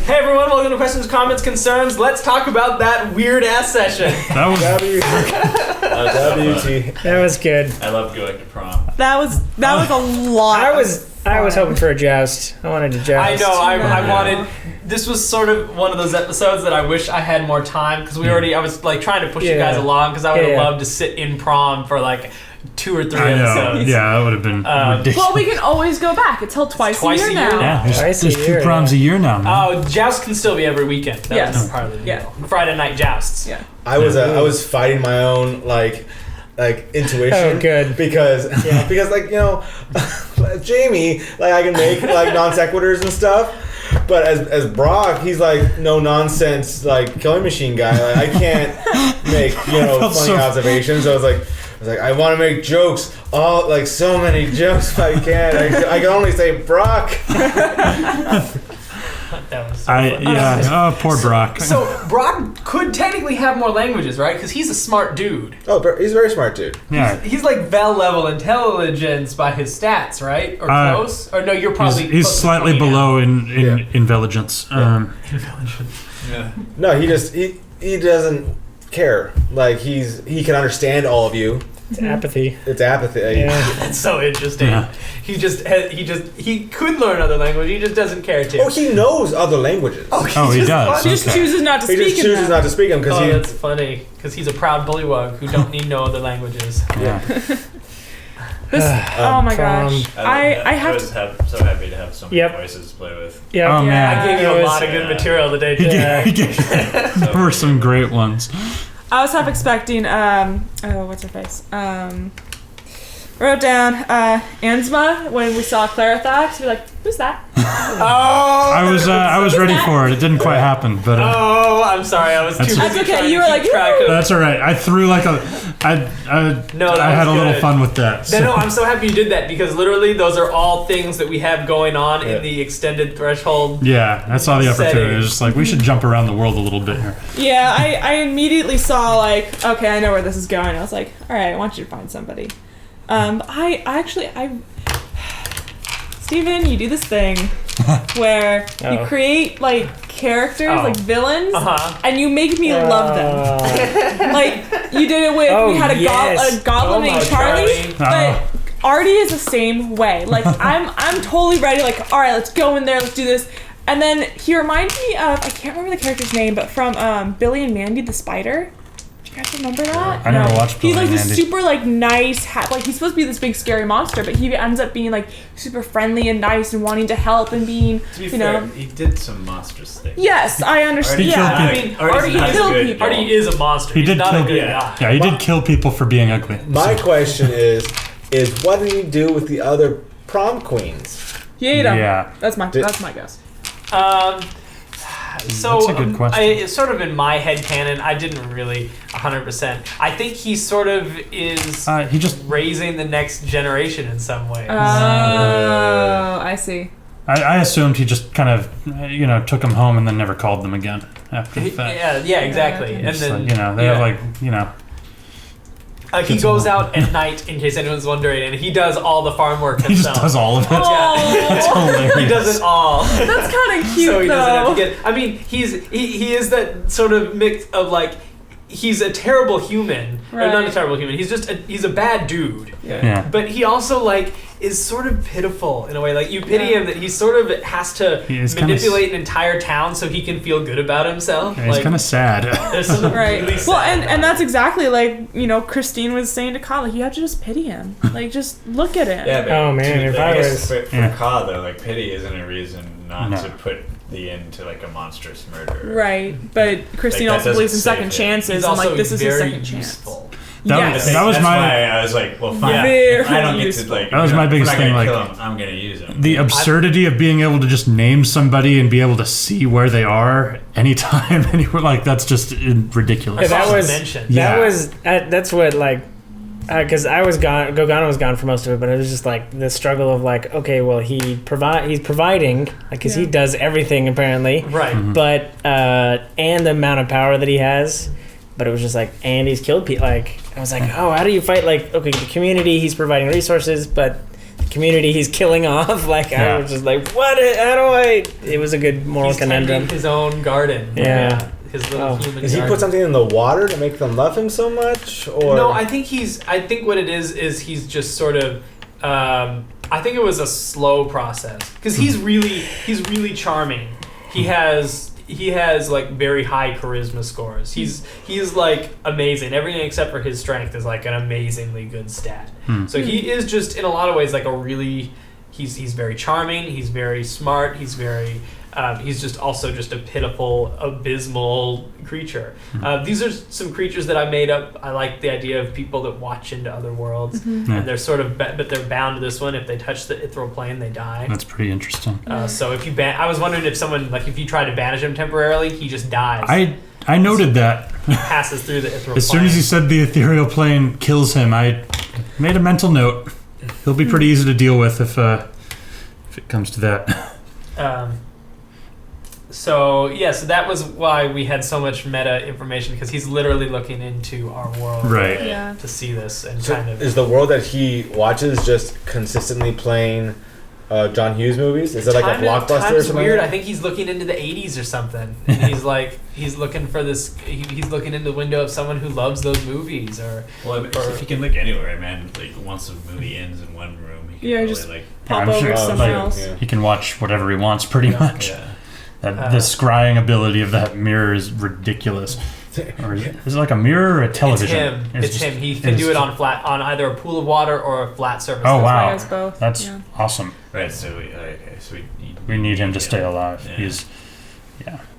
Hey everyone, welcome to Questions, Comments, Concerns. Let's talk about that weird ass session. That was WT. That was good. I love going to prom. That was a lot. I was hoping for a joust. I wanted to joust. I know. I wanted. This was sort of one of those episodes that I wish I had more time because I was like trying to push you guys along because I would have loved to sit in prom for like 2 or 3 episodes. Yeah, that would have been ridiculous. Well, we can always go back. It's held twice a year now. Yeah, there's 2 proms a year now, man. Oh, joust can still be every weekend. That was part of the deal. Friday night jousts. Yeah. I was fighting my own like intuition. Oh, good. Because like Jamie, like I can make like non sequiturs and stuff. But as Brock, he's like no nonsense like killing machine guy. Like I can't make funny observations. So I was like I want to make jokes, like so many jokes. But I can't. I can only say Brock. That was so funny. Oh, poor Brock. So Brock could technically have more languages, right? Because he's a smart dude. Oh, he's a very smart dude. Yeah, He's like Vel level intelligence by his stats, right? Or close? Or no, you're probably he's close to slightly 20 now. below in intelligence. No, he doesn't care. Like he can understand all of you. It's apathy. It's apathy. Yeah. That's so interesting. Yeah. He could learn other language. He just doesn't care to. Oh, he knows other languages. Oh, he does. He just chooses not to He speak just chooses not to speak them because that's funny. Because he's a proud bullywug who don't need no other languages. Yeah. Oh my gosh. I was so happy to have so many voices to play with. Yeah. Oh man, I gave you a lot of good material today. There were some great ones. I was half expecting, what's her face? Wrote down Ansma when we saw Clarithax. We're like, who's that? I was ready for it. It didn't quite happen, but I'm sorry. I was too busy. That's okay. trying You to were keep like, track of. that's all right. I threw like I had a little fun with that. So. No, I'm so happy you did that because literally those are all things that we have going on in the extended threshold. Yeah, I saw the opportunity. Setting. It was just like we should jump around the world a little bit here. Yeah, I immediately saw like, okay, I know where this is going. I was like, all right, I want you to find somebody. Steven, you do this thing where you create like characters, like villains, and you make me love them. Like you did it with we had a goblin named Charlie, but Artie is the same way. Like I'm totally ready. Like all right, let's go in there, let's do this. And then he reminds me of I can't remember the character's name, but from Billy and Mandy the Spider. Do you guys remember that? I never watched Billy He's like and this Mandy. super like nice, like he's supposed to be this big scary monster, but he ends up being like super friendly and nice and wanting to help and being, To be fair, he did some monstrous things. Yes, I understand. He Yeah, killed I mean, Artie Artie is a monster. He He's did not kill a good people. guy. Yeah, he did kill people for being ugly. My question is what did he do with the other prom queens? he ate him. Yeah. That's my guess. So That's a good question. it's sort of in my head canon. I didn't really 100%. I think he sort of is He just. raising the next generation in some ways. Oh, I see. I assumed he just kind of, took them home and then never called them again after the fact. Yeah, exactly. And Just then like, they have like, he goes out at night, in case anyone's wondering, and he does all the farm work he himself. just does all of it. Yeah. It's hilarious. He does it all. That's kind of cute, So he doesn't have though. to get. I mean, he is that sort of mix of like. He's a terrible human, or not a Right. terrible human. He's just he's a bad dude. Yeah. But he also like is sort of pitiful in a way. Like you pity him that he sort of has to He is kinda manipulate an entire town so he can feel good about himself. Yeah, he's like, kind of sad. there's something Right. really sad Well, about and that's it. exactly like, Christine was saying to Kyle, like, you have to just pity him. Like, just look at him. Yeah, but Oh, man, if I guess was- for Ka though, like pity isn't a reason not No. to put the end to like a monstrous murderer. Right. But Christine Like, that also believes in doesn't second save him. chances, He's and also like this is his very second chance. useful. Yes. That was That's my. why I was like, well, fine. Yeah. If I don't Very get to like. That was my biggest if I'm thing, not gonna like- kill him, I'm gonna use him. The absurdity of being able to just name somebody and be able to see where they are anytime, anywhere, like that's just ridiculous. Yeah, that Awesome was mention. Yeah. That's what like because I was gone. Gogana was gone for most of it, but it was just like the struggle of like, okay, well he's providing, like, because he does everything apparently, Right. but and the amount of power that he has, but it was just like, and he's killed people. Like I was like, oh, how do you fight? Like, okay, the community, he's providing resources, but the community he's killing off. Like I was just like, what? How do I? It was a good moral conundrum. His own garden. Yeah. His little human Does he garden. put something in the water to make them love him so much? Or No, I think what it is he's just sort of. I think it was a slow process because he's really charming. He has like very high charisma scores. He's like amazing. Everything except for his strength is like an amazingly good stat. So he is just in a lot of ways like a really. He's very charming. He's very smart. He's very. He's just also just a pitiful, abysmal creature. These are some creatures that I made up. I like the idea of people that watch into other worlds, and they're sort of, but they're bound to this one. If they touch the ethereal plane, they die. That's pretty interesting. So if you I was wondering if someone if you try to banish him temporarily, he just dies. I noted that. He passes through the ethereal plane. As soon as you said the ethereal plane kills him, I made a mental note. He'll be pretty easy to deal with if it comes to that. So that was why we had so much meta information because he's literally looking into our world, right? To see this and so kind of. Is the world that he watches just consistently playing John Hughes movies? Is it like a blockbuster or something? Weird. I think he's looking into the '80s or something. And he's looking for this. He's looking into the window of someone who loves those movies, if he can look anywhere, man. Like once the movie ends in one room, he can just like pop over somewhere else. He can watch whatever he wants, pretty much. Yeah. The scrying ability of that mirror is ridiculous. Or is it like a mirror or a television? It's him. He can do it on either a pool of water or a flat surface. Oh wow, both. That's awesome. Right. So we need him to stay alive. Yeah. He's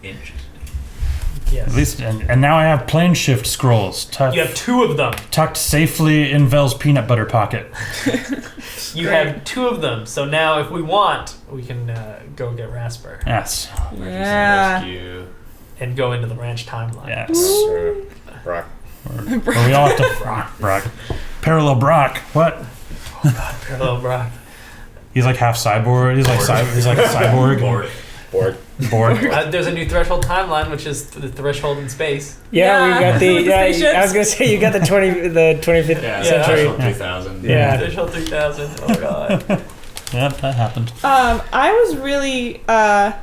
interesting. Yes. At least, and now I have plane shift scrolls. You have 2 of them. Tucked safely in Vel's peanut butter pocket. You have 2 of them. So now, if we want, we can go get Rasper. Yes. Yeah. And go into the ranch timeline. Yes. Brock. Or we all have to Brock. Parallel Brock. What? Oh God, parallel Brock. He's like half cyborg. He's like a cyborg. Borg. There's a new Threshold timeline, which is the Threshold in space. Yeah, we got the. I was gonna say you got the 25th century. Threshold 3000. Yeah. Threshold 3000. Oh God. Yeah, that happened. I was really. I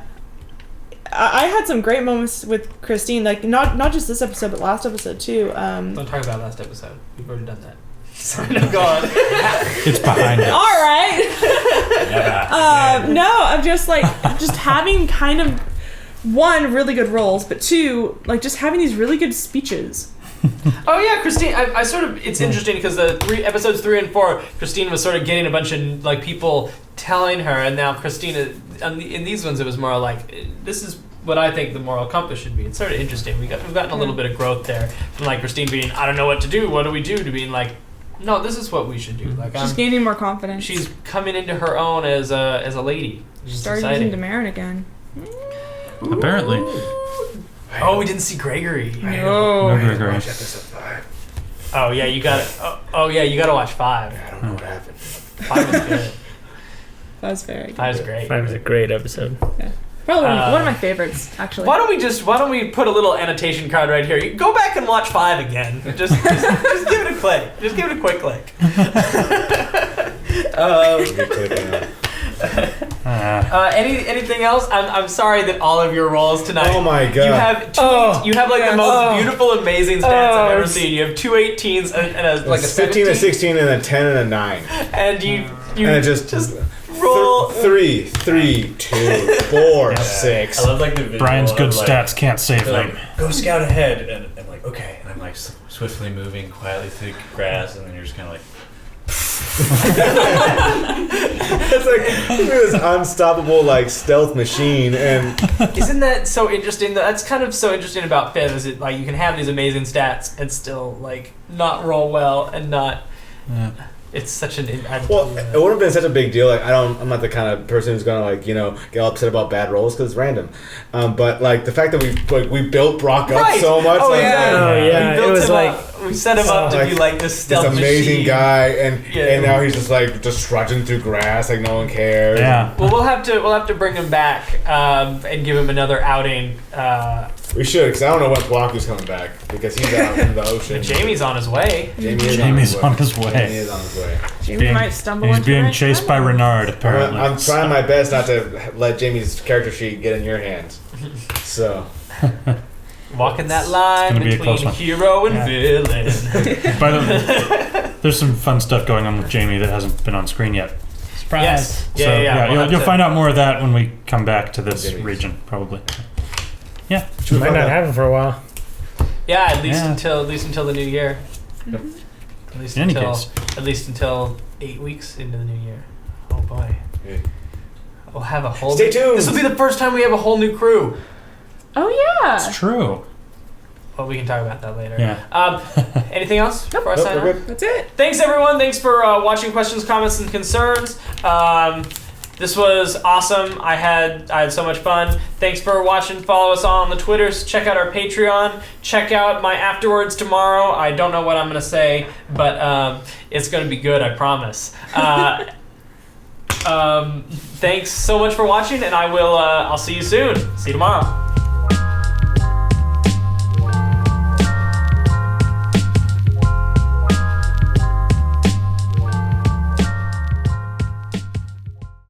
had some great moments with Christine, like not just this episode, but last episode too. Don't talk about last episode. We've already done that. Oh God. It's behind it. All right. No, I'm just having kind of 1, really good roles, but 2, like just having these really good speeches. Oh yeah, Christine. I sort of. It's interesting because the episodes 3 and 4, Christine was sort of getting a bunch of like people telling her, and now Christina. In these ones, it was more like this is what I think the moral compass should be. It's sort of interesting. We've gotten a little bit of growth there from like Christine being I don't know what to do. What do we do? To being like. No, this is what we should do. Like she's gaining more confidence. She's coming into her own as a lady. She started using Demarin again. Apparently. Oh, we didn't see Gregory. No Gregory. Watch episode 5. Oh yeah, you got it. Oh yeah, you got to watch 5. I don't know what happened. 5 was good. That was very good. 5 was great. 5 was a great episode. Yeah. Probably one of my favorites, actually. Why don't we put a little annotation card right here? You go back and watch 5 again. Just give it a click. Just give it a quick click. Anything else? I'm sorry that all of your roles tonight. Oh my God. You have like the most beautiful, amazing stats I've ever seen. You have 2 18s and like a 15, a 16, and a 10, and a 9. And you and it just roll 3, 2, 4, 6. I love like the visual Brian's good of, like, stats can't save like, them. go scout ahead, and I'm like, okay, and I'm like swiftly moving quietly through the grass, and then you're just kind of like. It's like this unstoppable like stealth machine, and isn't that so interesting? That's kind of so interesting about Fib. Is it like you can have these amazing stats and still like not roll well and not. Yeah. It's such an. Well, it would have been such a big deal. Like I'm not the kind of person who's gonna like get upset about bad rolls because it's random. But like the fact that we built Brock up so much. Oh like, yeah, it was like We set him up to be like this stealth this amazing machine. guy, and now he's just like just trudging through grass like no one cares. Yeah. Well, we'll have to bring him back and give him another outing. We should, because I don't know when Pelaku's coming back because he's out in the ocean. Jamie's on his way. Jamie's on his way. Jamie is on his way. Jamie might stumble. He's into being it. chased by Renard, apparently. I'm trying my best not to let Jamie's character sheet get in your hands. So. Walking that line between hero and villain. By the way, there's some fun stuff going on with Jamie that hasn't been on screen yet. Surprise. Yes. So, you'll find out more of that when we come back to this region, probably. Yeah. We might not have it for a while. Yeah, at least until the new year. Yep. At least until 8 weeks into the new year. Oh boy. Okay. We'll have a whole. Stay tuned. This will be the first time we have a whole new crew. Oh yeah. It's true. Well, we can talk about that later. Yeah. Anything else before I sign off? That's it. Thanks everyone. Thanks for watching. Questions, comments, and concerns. This was awesome. I had so much fun. Thanks for watching. Follow us all on the Twitters. Check out our Patreon. Check out my afterwards tomorrow. I don't know what I'm gonna say, but it's gonna be good. I promise. Thanks so much for watching, and I'll see you soon. See you tomorrow.